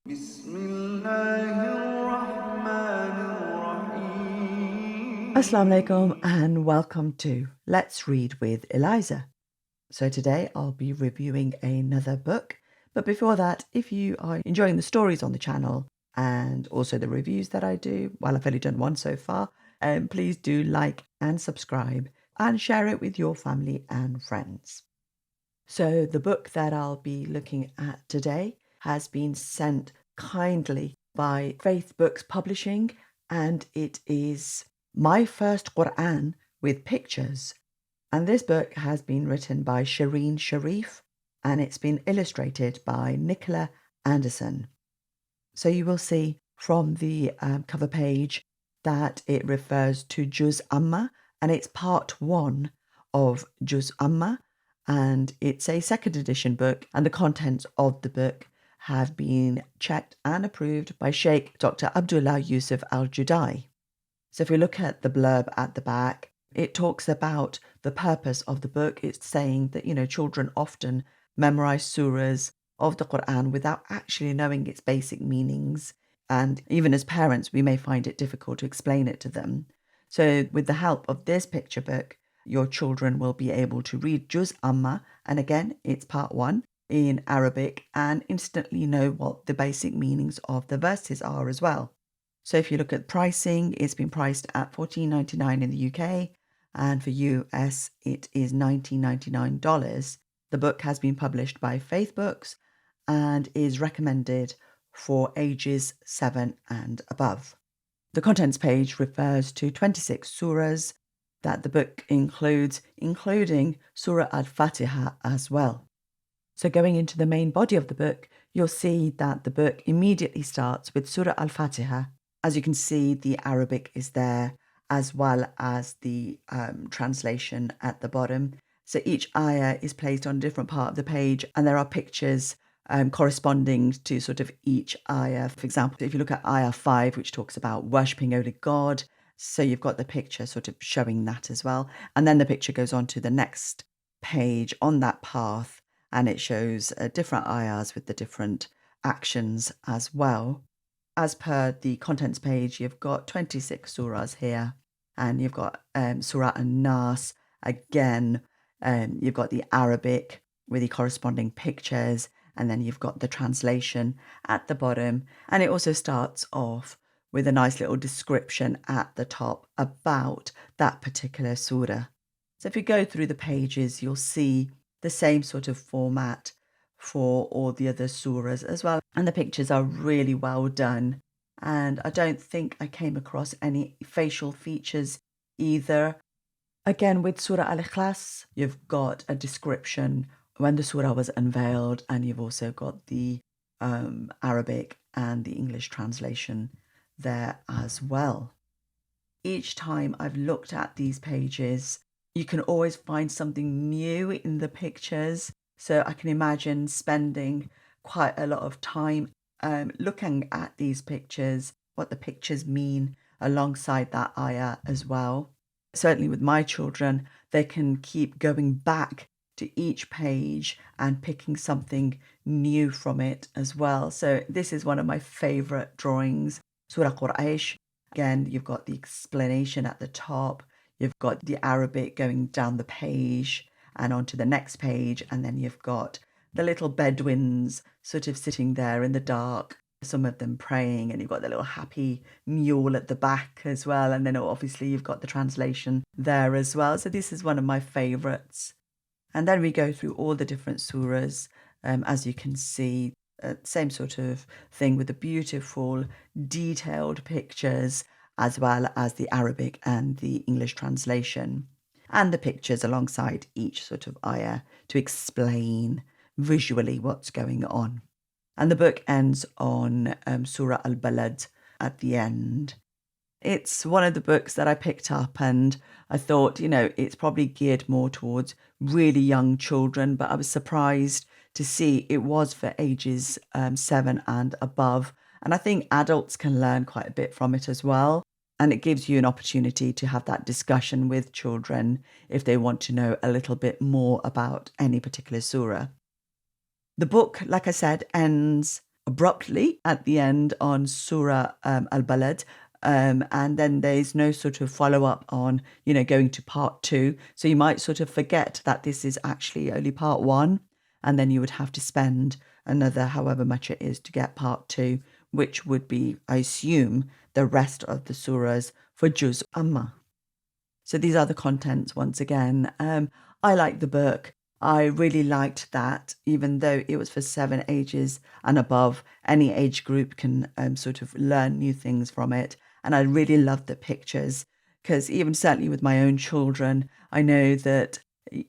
بسم الله الرحمن الرحيم. Assalamu alaikum and welcome to Let's Read with Eliza. So today I'll be reviewing another book, but before that, if you are enjoying the stories on the channel and also the reviews that I do, well, I've only done one so far, please do like and subscribe and share it with your family and friends. So the book that I'll be looking at today has been sent kindly by Faith Books Publishing, and it is My First Quran with Pictures. And this book has been written by Shereen Sherief, and it's been illustrated by Nicola Anderson. So you will see from the cover page that it refers to Juz Amma, and it's part 1 of Juz Amma, and it's a second edition book, and the contents of the book have been checked and approved by Sheikh Dr. Abdullah Yusuf Al-Judai. So if we look at the blurb at the back, it talks about the purpose of the book. It's saying that, children often memorize surahs of the Quran without actually knowing its basic meanings. And even as parents, we may find it difficult to explain it to them. So with the help of this picture book, your children will be able to read Juz Amma, and again, it's part 1 in Arabic, and instantly know what the basic meanings of the verses are as well. So if you look at pricing, it's been priced at $14.99 in the UK, and for US, it is $19.99. The book has been published by Faith Books and is recommended for ages 7 and above. The contents page refers to 26 surahs that the book includes, including Surah Al-Fatiha as well. So going into the main body of the book, you'll see that the book immediately starts with Surah Al-Fatiha. As you can see, the Arabic is there, as well as the translation at the bottom. So each ayah is placed on a different part of the page, and there are pictures corresponding to sort of each ayah. For example, if you look at ayah 5, which talks about worshipping only God, so you've got the picture sort of showing that as well. And then the picture goes on to the next page on that path, and it shows different ayahs with the different actions as well. As per the contents page, you've got 26 surahs here, and you've got Surah An-Nas again. You've got the Arabic with the corresponding pictures, and then you've got the translation at the bottom. And it also starts off with a nice little description at the top about that particular surah. So if you go through the pages, you'll see the same sort of format for all the other surahs as well. And the pictures are really well done. And I don't think I came across any facial features either. Again, with Surah Al-Ikhlas, you've got a description when the surah was unveiled, and you've also got the Arabic and the English translation there as well. Each time I've looked at these pages, you can always find something new in the pictures. So I can imagine spending quite a lot of time looking at these pictures, what the pictures mean alongside that ayah as well. Certainly with my children, they can keep going back to each page and picking something new from it as well. So this is one of my favorite drawings, Surah Quraysh. Again, you've got the explanation at the top, you've got the Arabic going down the page and onto the next page, and then you've got the little Bedouins sort of sitting there in the dark, some of them praying, and you've got the little happy mule at the back as well, and then obviously you've got the translation there as well. So this is one of my favorites. And then we go through all the different surahs, as you can see, same sort of thing with the beautiful detailed pictures, as well as the Arabic and the English translation, and the pictures alongside each sort of ayah to explain visually what's going on. And the book ends on Surah Al-Balad at the end. It's one of the books that I picked up, and I thought, it's probably geared more towards really young children, but I was surprised to see it was for ages 7 and above. And I think adults can learn quite a bit from it as well. And it gives you an opportunity to have that discussion with children if they want to know a little bit more about any particular surah. The book, like I said, ends abruptly at the end on Surah Al-Balad. And then there's no sort of follow-up on, going to part 2. So you might sort of forget that this is actually only part 1, and then you would have to spend another however much it is to get part 2, which would be, I assume, the rest of the surahs for Juz Amma. So these are the contents once again. I like the book. I really liked that, even though it was for 7 ages and above, any age group can sort of learn new things from it. And I really loved the pictures, because even certainly with my own children, I know that,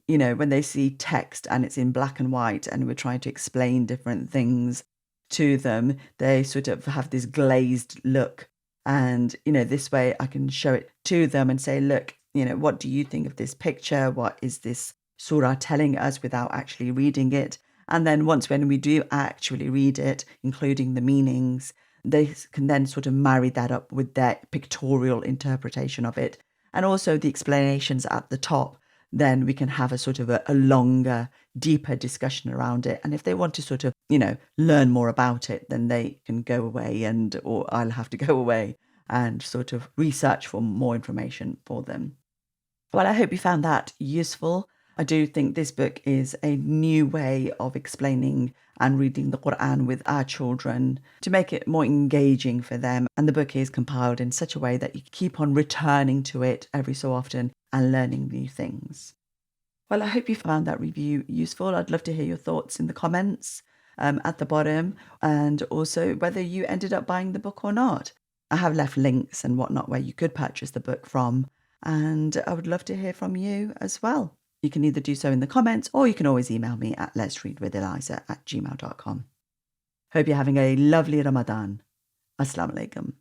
when they see text and it's in black and white and we're trying to explain different things to them, they sort of have this glazed look. And, this way I can show it to them and say, look, what do you think of this picture? What is this surah telling us, without actually reading it? And then when we do actually read it, including the meanings, they can then sort of marry that up with their pictorial interpretation of it. And also the explanations at the top, then we can have a sort of a longer, deeper discussion around it. And if they want to sort of, learn more about it, then they can go away or I'll have to go away and sort of research for more information for them. Well, I hope you found that useful. I do think this book is a new way of explaining and reading the Quran with our children to make it more engaging for them. And the book is compiled in such a way that you keep on returning to it every so often and learning new things. Well, I hope you found that review useful. I'd love to hear your thoughts in the comments at the bottom, and also whether you ended up buying the book or not. I have left links and whatnot where you could purchase the book from, and I would love to hear from you as well. You can either do so in the comments, or you can always email me at letsreadwitheliza@gmail.com. Hope you're having a lovely Ramadan. Assalamu alaikum.